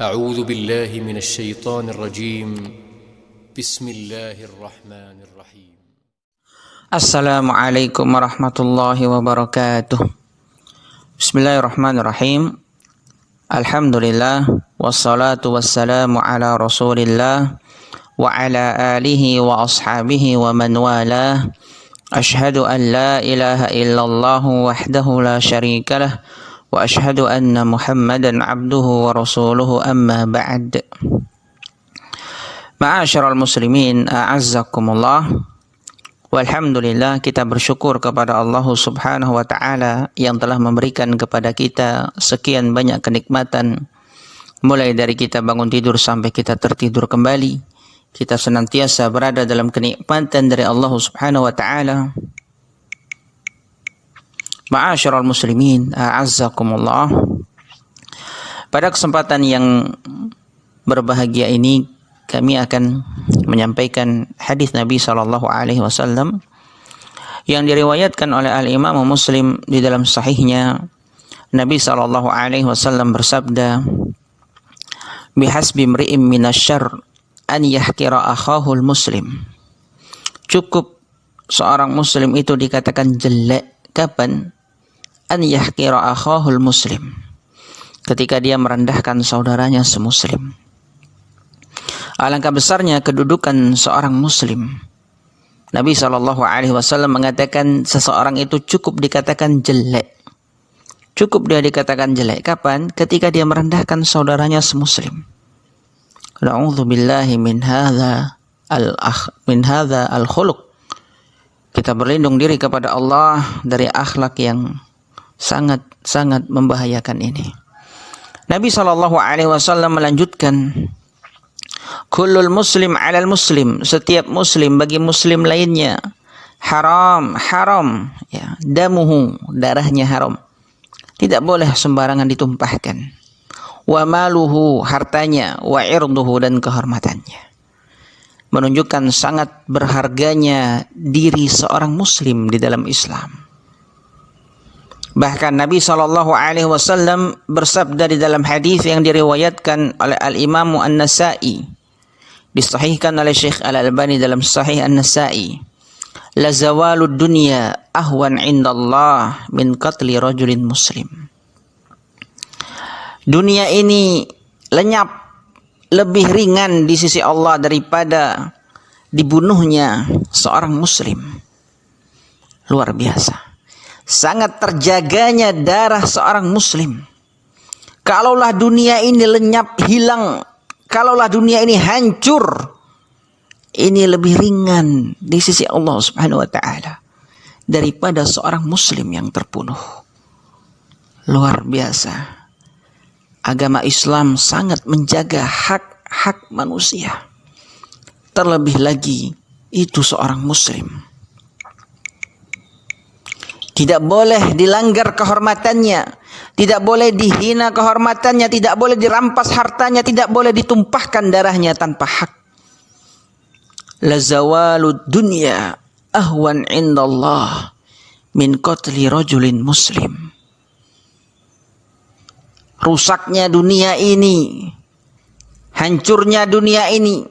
أعوذ بالله من الشيطان الرجيم بسم الله الرحمن الرحيم Assalamualaikum warahmatullahi wabarakatuh. Bismillahirrahmanirrahim. Alhamdulillah wassalatu wassalamu ala Rasulillah wa ala alihi wa ashabihi wa man walah. Ashhadu an la ilaha illallah wahdahu la syarika lah wa ashhadu anna Muhammadan abduhu wa rasuluhu, amma ba'd. Ma'asyiral muslimin, a'azzakumullah. Walhamdulillah, kita bersyukur kepada Allah Subhanahu wa ta'ala yang telah memberikan kepada kita sekian banyak kenikmatan, mulai dari kita bangun tidur sampai kita tertidur kembali. Kita senantiasa berada dalam kenikmatan dari Allah Subhanahu wa ta'ala. Ma'asyiral muslimin, a'azzakumullah. Pada kesempatan yang berbahagia ini, kami akan menyampaikan hadis Nabi SAW yang diriwayatkan oleh Al-Imam Muslim di dalam sahihnya. Nabi SAW bersabda, "Bihasbi mri'im minasyarr an yahkira akhahul muslim." Cukup seorang muslim itu dikatakan jelek kapan? An yahkira akhahul muslim, ketika dia merendahkan saudaranya semuslim. Alangkah besarnya kedudukan seorang muslim. Nabi SAW mengatakan seseorang itu cukup dikatakan jelek. Cukup dia dikatakan jelek kapan? Ketika dia merendahkan saudaranya semuslim. Na'udzubillahi min hadza al-khuluq. Kita berlindung diri kepada Allah dari akhlak yang sangat membahayakan ini. Nabi SAW melanjutkan, kullul muslim alal muslim, setiap muslim bagi muslim lainnya haram ya, damuhu, darahnya haram, tidak boleh sembarangan ditumpahkan, wa maluhu, hartanya, wa irduhu, dan kehormatannya. Menunjukkan sangat berharganya diri seorang muslim di dalam Islam. Bahkan Nabi SAW bersabda di dalam hadis yang diriwayatkan oleh Al-Imam An-Nasa'i, disahihkan oleh Syekh Al-Albani dalam Sahih An-Nasa'i, la zawalud dunya ahwan indallah min qatli rajulin muslim. Dunia ini lenyap, lebih ringan di sisi Allah daripada dibunuhnya seorang muslim. Luar biasa. Sangat terjaganya darah seorang muslim. Kalaulah dunia ini lenyap, hilang, kalaulah dunia ini hancur, ini lebih ringan di sisi Allah Subhanahu wa ta'ala daripada seorang muslim yang terbunuh. Luar biasa. Agama Islam sangat menjaga hak-hak manusia. Terlebih lagi itu seorang muslim. Tidak boleh dilanggar kehormatannya, tidak boleh dihina kehormatannya, tidak boleh dirampas hartanya, tidak boleh ditumpahkan darahnya tanpa hak. La zawalud dunya ahwan indallah min qatli rajulin muslim. Rusaknya dunia ini, hancurnya dunia ini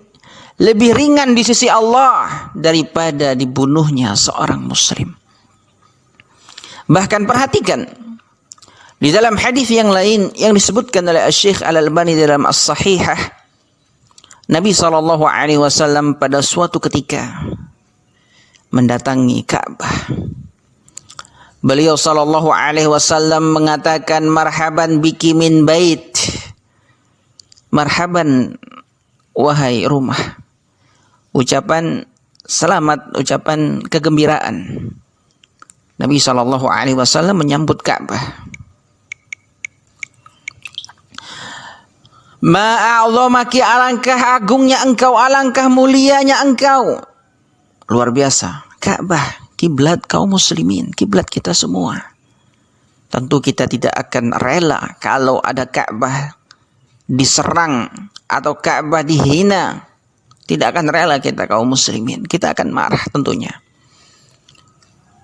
lebih ringan di sisi Allah daripada dibunuhnya seorang muslim. Bahkan perhatikan, di dalam hadis yang lain yang disebutkan oleh Syekh Al-Albani dalam As-Sahihah, Nabi SAW pada suatu ketika mendatangi Ka'bah. Beliau SAW mengatakan, marhaban biki min bait. Marhaban wahai rumah. Ucapan selamat, ucapan kegembiraan. Nabi SAW menyambut Ka'bah. Ma'a'zamaki, alangkah agungnya engkau, alangkah mulianya engkau. Luar biasa. Ka'bah, kiblat kaum muslimin, kiblat kita semua. Tentu kita tidak akan rela kalau ada Ka'bah diserang atau Ka'bah dihina. Tidak akan rela kita kaum muslimin. Kita akan marah tentunya.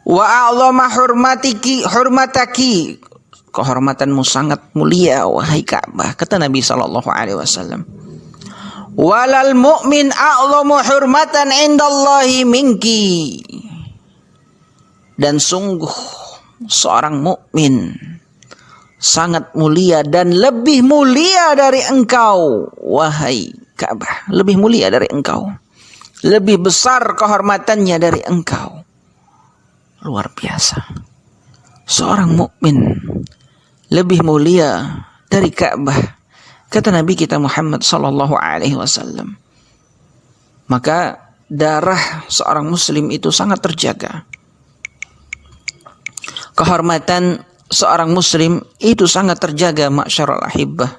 Wa a'zama hurmataki, kehormatanmu sangat mulia wahai Ka'bah. Kata Nabi sallallahu alaihi wasallam, walal mu'min a'lamu hurmatan indallahi minki. Dan sungguh seorang mukmin sangat mulia dan lebih mulia dari engkau wahai Ka'bah. Lebih mulia dari engkau, lebih besar kehormatannya dari engkau. Luar biasa. Seorang mukmin lebih mulia dari Ka'bah, kata Nabi kita Muhammad sallallahu alaihi wasallam. Maka darah seorang muslim itu sangat terjaga. Kehormatan seorang muslim itu sangat terjaga, ma'syarul ahibbah.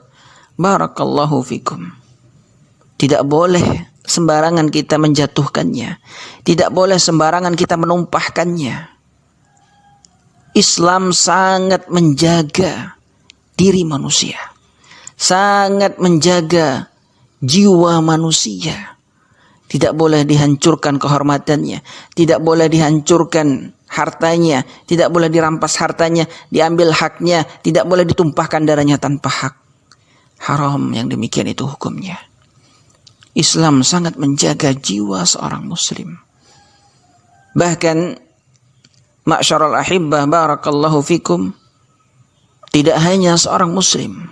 Barakallahu fikum. Tidak boleh sembarangan kita menjatuhkannya. Tidak boleh sembarangan kita menumpahkannya. Islam sangat menjaga diri manusia, sangat menjaga jiwa manusia. Tidak boleh dihancurkan kehormatannya, tidak boleh dihancurkan hartanya, tidak boleh dirampas hartanya, diambil haknya, tidak boleh ditumpahkan darahnya tanpa hak. Haram yang demikian itu hukumnya. Islam sangat menjaga jiwa seorang muslim. Bahkan ma'syarul ahibbah barakallahu fikum, tidak hanya seorang muslim,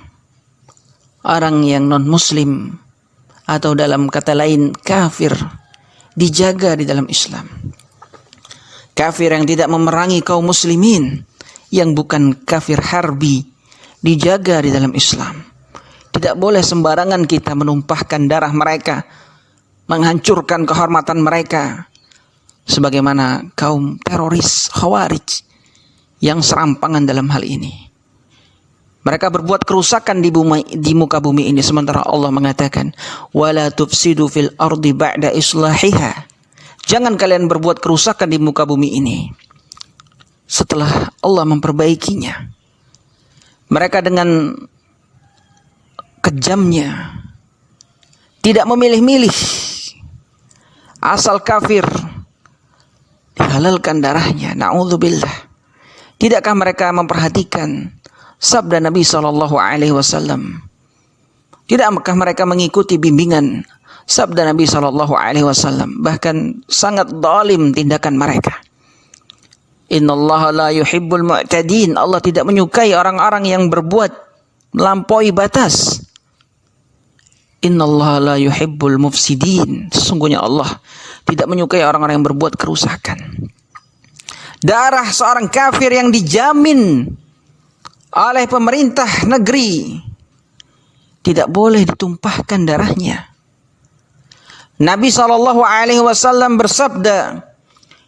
orang yang non muslim atau dalam kata lain kafir dijaga di dalam Islam. Kafir yang tidak memerangi kaum muslimin, yang bukan kafir harbi, dijaga di dalam Islam. Tidak boleh sembarangan kita menumpahkan darah mereka, menghancurkan kehormatan mereka, sebagaimana kaum teroris Khawarij yang serampangan dalam hal ini. Mereka berbuat kerusakan di muka bumi ini, sementara Allah mengatakan, wala tufsidu fil ardi ba'da islahiha. Jangan kalian berbuat kerusakan di muka bumi ini setelah Allah memperbaikinya. Mereka dengan kejamnya tidak memilih-milih, asal kafir dihalalkan darahnya. Na'udzubillah. Tidakkah mereka memperhatikan sabda Nabi SAW? Tidakkah mereka mengikuti bimbingan sabda Nabi SAW? Bahkan sangat zalim tindakan mereka. Innallaha la yuhibbul mu'tadin. Allah tidak menyukai orang-orang yang berbuat melampaui batas. Innallaha la yuhibbul mufsidin. Sesungguhnya Allah tidak menyukai orang-orang yang berbuat kerusakan. Darah seorang kafir yang dijamin oleh pemerintah negeri tidak boleh ditumpahkan darahnya. Nabi SAW bersabda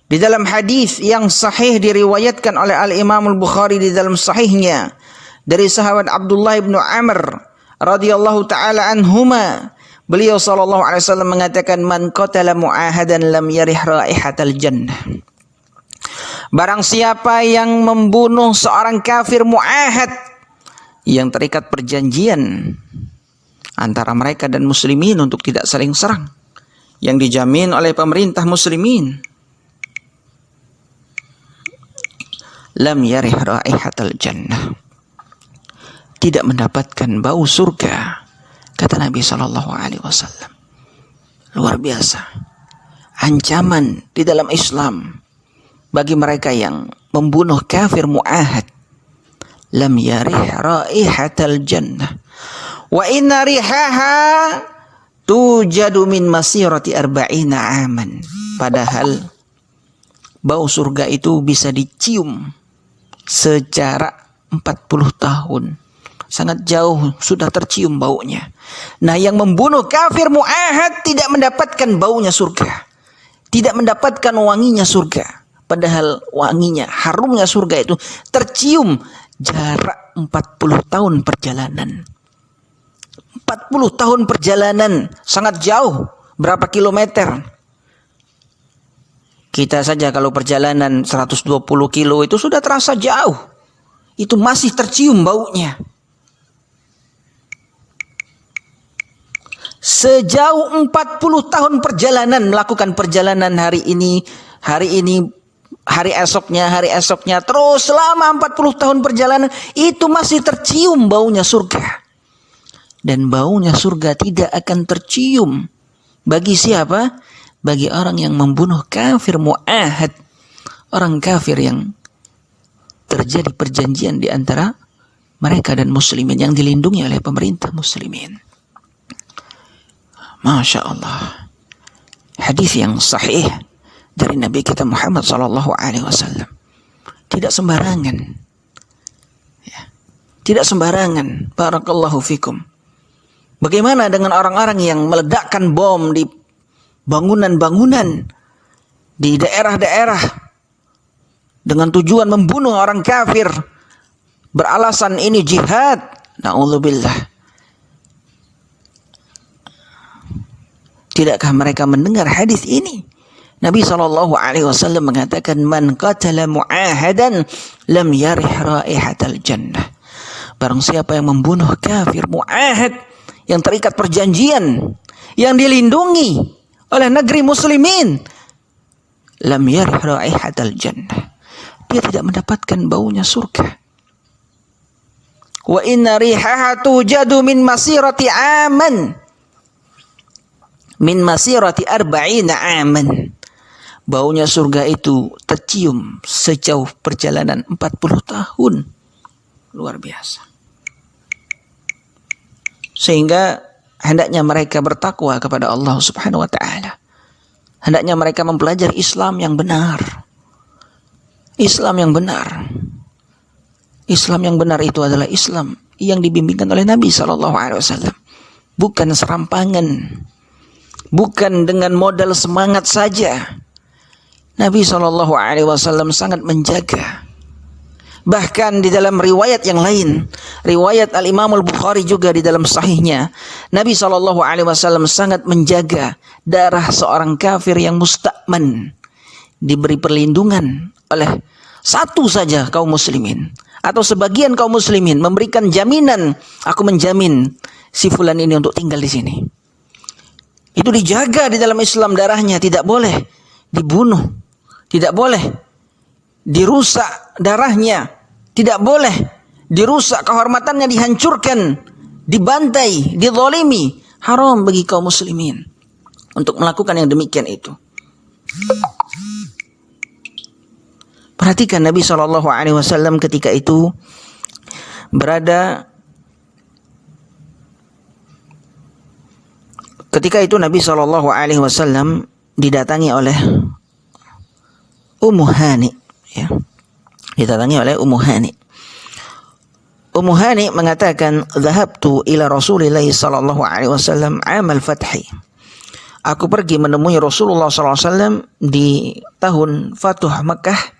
di dalam hadis yang sahih, diriwayatkan oleh Al-Imam Al-Bukhari di dalam sahihnya dari sahabat Abdullah bin Amr radhiyallahu taala anhuma, beliau SAW mengatakan, man qatala mu'ahadan lam yarih raihatal jannah. Barang siapa yang membunuh seorang kafir mu'ahad, yang terikat perjanjian antara mereka dan muslimin untuk tidak saling serang, yang dijamin oleh pemerintah muslimin, lam yarih raihatal jannah, tidak mendapatkan bau surga, kata Nabi SAW. Luar biasa ancaman di dalam Islam bagi mereka yang membunuh kafir mu'ahad. Lam yarih raihatal jannah wa inna rihaha tujadu min masirati arba'ina aman. Padahal bau surga itu bisa dicium secara 40 tahun. Sangat jauh sudah tercium baunya. Nah, yang membunuh kafir mu'ahad tidak mendapatkan baunya surga, tidak mendapatkan wanginya surga. Padahal wanginya, harumnya surga itu tercium jarak 40 tahun perjalanan. 40 tahun perjalanan, sangat jauh. Berapa kilometer? Kita saja kalau perjalanan 120 kilo itu sudah terasa jauh. Itu masih tercium baunya. Sejauh 40 tahun perjalanan, melakukan perjalanan hari ini hari esoknya, terus selama 40 tahun perjalanan itu masih tercium baunya surga. Dan baunya surga tidak akan tercium bagi siapa? Bagi orang yang membunuh kafir mu'ahad, orang kafir yang terjadi perjanjian di antara mereka dan muslimin, yang dilindungi oleh pemerintah muslimin. Masya Allah. Hadis yang sahih dari Nabi kita Muhammad SAW. Tidak sembarangan. Ya. Tidak sembarangan. Barakallahu fikum. Bagaimana dengan orang-orang yang meledakkan bom di bangunan-bangunan di daerah-daerah dengan tujuan membunuh orang kafir, beralasan ini jihad? Na'udzubillah. Tidakkah mereka mendengar hadis ini? Nabi SAW mengatakan, man qatala mu'ahadan lam yarih raihatal jannah. Barang siapa yang membunuh kafir mu'ahad, yang terikat perjanjian, yang dilindungi oleh negeri muslimin, lam yarih raihatal jannah, dia tidak mendapatkan baunya surga. Wa inna rihaha tujadu min masirati aman, min masirati arba'ina aman. Baunya surga itu tercium sejauh perjalanan 40 tahun. Luar biasa. Sehingga hendaknya mereka bertakwa kepada Allah Subhanahu wa taala. Hendaknya mereka mempelajari Islam yang benar. Islam yang benar. Islam yang benar itu adalah Islam yang dibimbingkan oleh Nabi SAW. Bukan serampangan. Bukan dengan modal semangat saja. Nabi SAW sangat menjaga. Bahkan di dalam riwayat yang lain, riwayat Al-Imam Al-Bukhari juga di dalam sahihnya, Nabi SAW sangat menjaga darah seorang kafir yang musta'man, diberi perlindungan oleh satu saja kaum muslimin, atau sebagian kaum muslimin memberikan jaminan, aku menjamin si fulan ini untuk tinggal di sini. Itu dijaga di dalam Islam, darahnya tidak boleh dibunuh, tidak boleh dirusak darahnya, tidak boleh dirusak kehormatannya, dihancurkan, dibantai, dizalimi. Haram bagi kaum muslimin untuk melakukan yang demikian itu. Perhatikan Nabi SAW ketika itu berada. Ketika itu Nabi SAW didatangi oleh Ummu Hani, ya. Didatangi oleh Ummu Hani. Ummu Hani mengatakan, "Dhahabtu ila Rasulillah sallallahu alaihi wasallam 'amal fathi." Aku pergi menemui Rasulullah SAW di tahun Fatuh Makkah.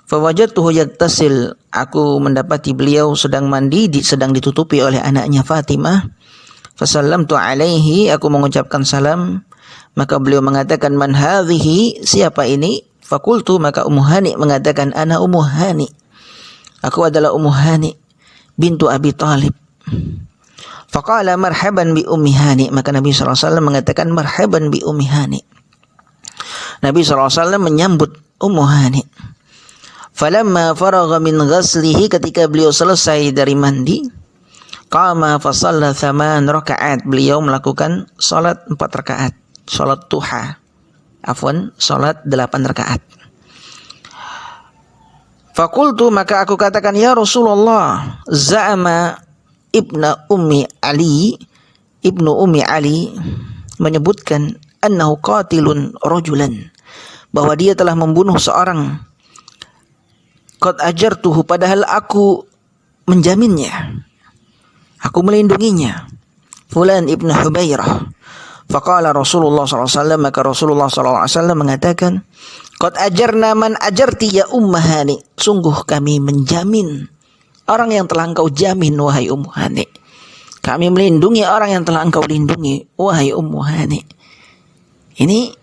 Fawajadtuhu yaghtasil. Aku mendapati beliau sedang mandi, sedang ditutupi oleh anaknya Fatimah. Fasallamtu alaihi, aku mengucapkan salam, maka beliau mengatakan, "Man hadhihi?" Siapa ini? Fakultu, maka Ummu Hani mengatakan, "Ana Ummu Hani." Aku adalah Ummu Hani bintu Abi Talib. Faqala marhaban bi Ummi Hani, maka Nabi SAW mengatakan marhaban bi Ummi Hani. Nabi SAW menyambut Ummu Hani. Falamma faragha min ghaslihi, ketika beliau selesai dari mandi, qama fa shalla 8 rakaat, beliau melakukan salat 4 rakaat, salat duha. Salat 8 rakaat. Fakultu, maka aku katakan, ya Rasulullah, za'ama ibnu Ummi Ali menyebutkan annahu qatilun rajulan, bahwa dia telah membunuh seorang. Qad ajartuhu, padahal aku menjaminnya, aku melindunginya. Fulan ibnu Hubairah. Faqala Rasulullah SAW, maka Rasulullah SAW mengatakan, qad ajarna man ajarti ya Ummu Hani, sungguh kami menjamin orang yang telah engkau jamin wahai Ummu Hani. Kami melindungi orang yang telah engkau lindungi wahai Ummu Hani. Ini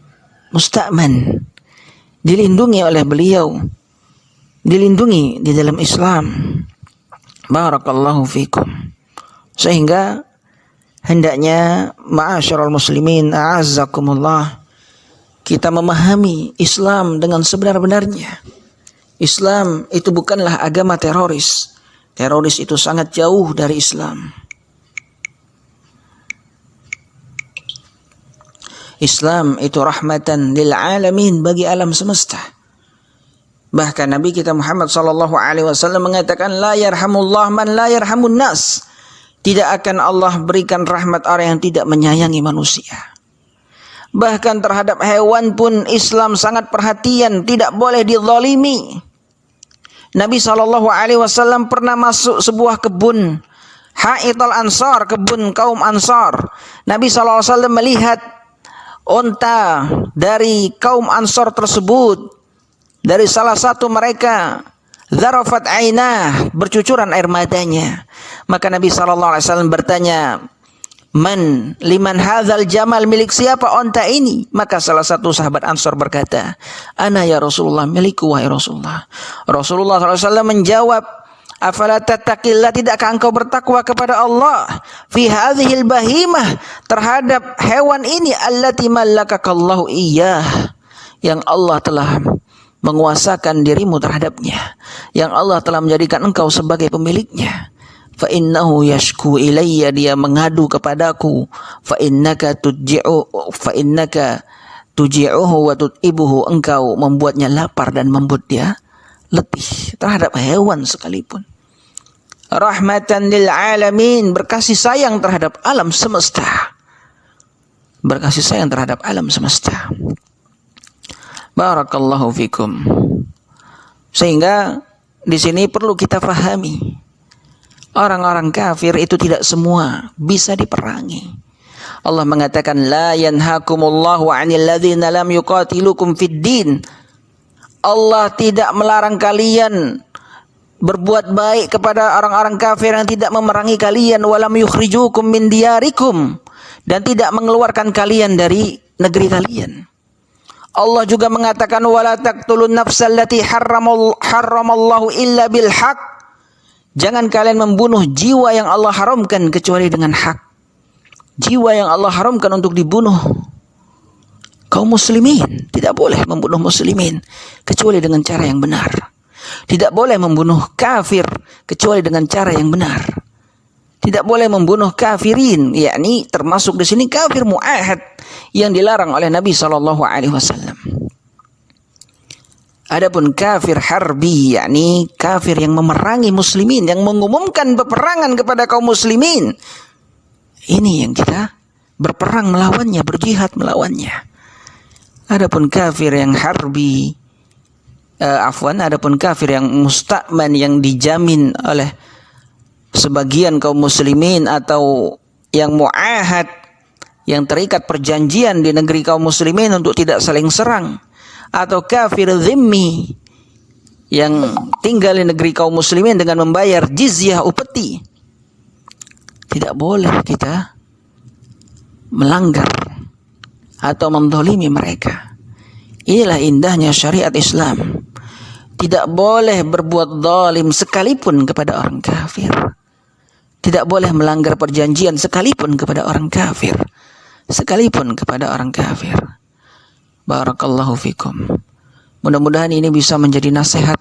musta'man, dilindungi oleh beliau, dilindungi di dalam Islam. Barakallahu fikum. Sehingga hendaknya ma'asyiral muslimin a'azzakumullah, kita memahami Islam dengan sebenar-benarnya. Islam itu bukanlah agama teroris. Teroris itu sangat jauh dari Islam. Islam itu rahmatan lil alamin, bagi alam semesta. Bahkan Nabi kita Muhammad sallallahu alaihi wasallam mengatakan, la yarhamullah man la yarhamun nas. Tidak akan Allah berikan rahmat orang yang tidak menyayangi manusia. Bahkan terhadap hewan pun Islam sangat perhatian, tidak boleh dizalimi. Nabi SAW pernah masuk sebuah kebun, Haitul Ansar, kebun kaum Ansar. Nabi SAW melihat unta dari kaum Ansar tersebut. Dari salah satu mereka, zarafat ainah, bercucuran air matanya. Maka Nabi SAW bertanya, liman hadzal jamal, milik siapa onta ini? Maka salah satu sahabat Ansar berkata, ana ya Rasulullah, milikku wahai Rasulullah. Rasulullah SAW menjawab, afala tattaqillah, tidakkah engkau bertakwa kepada Allah fi hadhil bahimah, terhadap hewan ini, allati mallakakallahu iyyah, yang Allah telah menguasakan dirimu terhadapnya, yang Allah telah menjadikan engkau sebagai pemiliknya. Fa innahu yashku ilayya, dia mengadu kepadaku. Fa innaka tuji'uhu wa tut'ibuhu, engkau membuatnya lapar dan membuat dia letih. Terhadap hewan sekalipun. Rahmatan lil alamin, berkasih sayang terhadap alam semesta. Berkasih sayang terhadap alam semesta. Barakallahu fikum. Sehingga di sini perlu kita fahami, orang-orang kafir itu tidak semua bisa diperangi. Allah mengatakan, la yanhakumullahu 'anil ladzina lam yuqatilukum fid din. Allah tidak melarang kalian berbuat baik kepada orang-orang kafir yang tidak memerangi kalian, walam yukhrijukum min diyarikum, dan tidak mengeluarkan kalian dari negeri kalian. Allah juga mengatakan, wala taqtulun nafsal lati harramallahu illa bil haq. Jangan kalian membunuh jiwa yang Allah haramkan kecuali dengan hak. Jiwa yang Allah haramkan untuk dibunuh kaum muslimin, tidak boleh membunuh muslimin kecuali dengan cara yang benar. Tidak boleh membunuh kafir kecuali dengan cara yang benar. Tidak boleh membunuh kafirin, yakni termasuk di sini kafir mu'ahad yang dilarang oleh Nabi SAW. Adapun kafir harbi, yakni kafir yang memerangi muslimin, yang mengumumkan peperangan kepada kaum muslimin, ini yang kita berperang melawannya, berjihad melawannya. Adapun kafir yang harbi, adapun kafir yang musta'man, yang dijamin oleh sebagian kaum muslimin, atau yang mu'ahad, yang terikat perjanjian di negeri kaum muslimin untuk tidak saling serang, atau kafir zimmi yang tinggal di negeri kaum muslimin dengan membayar jizyah, upeti, tidak boleh kita melanggar atau mendolimi mereka. Inilah indahnya syariat Islam. Tidak boleh berbuat zalim sekalipun kepada orang kafir. Tidak boleh melanggar perjanjian sekalipun kepada orang kafir. Sekalipun kepada orang kafir. Barakallahu fikum. Mudah-mudahan ini bisa menjadi nasihat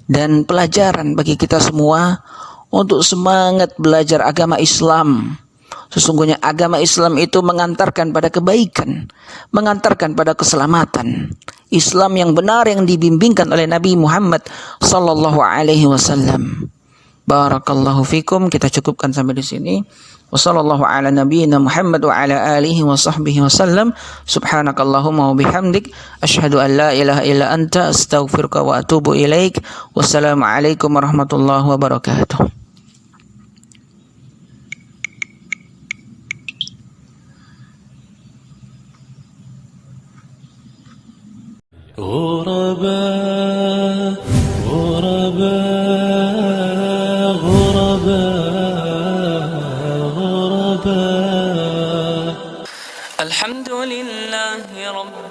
dan pelajaran bagi kita semua untuk semangat belajar agama Islam. Sesungguhnya agama Islam itu mengantarkan pada kebaikan, mengantarkan pada keselamatan. Islam yang benar yang dibimbingkan oleh Nabi Muhammad sallallahu alaihi wasallam. Barakallahu fikum. Kita cukupkan sampai di sini. Wassallallahu ala nabiyyina Muhammad wa ala alihi wa sahbihi wasallam. Subhanakallahumma wa bihamdik, asyhadu an la ilaha illa anta, astaghfiruka wa atubu ilaik. Wassalamu alaikum warahmatullahi wabarakatuh. غرباء غرباء غرباء غرباء الحمد لله رب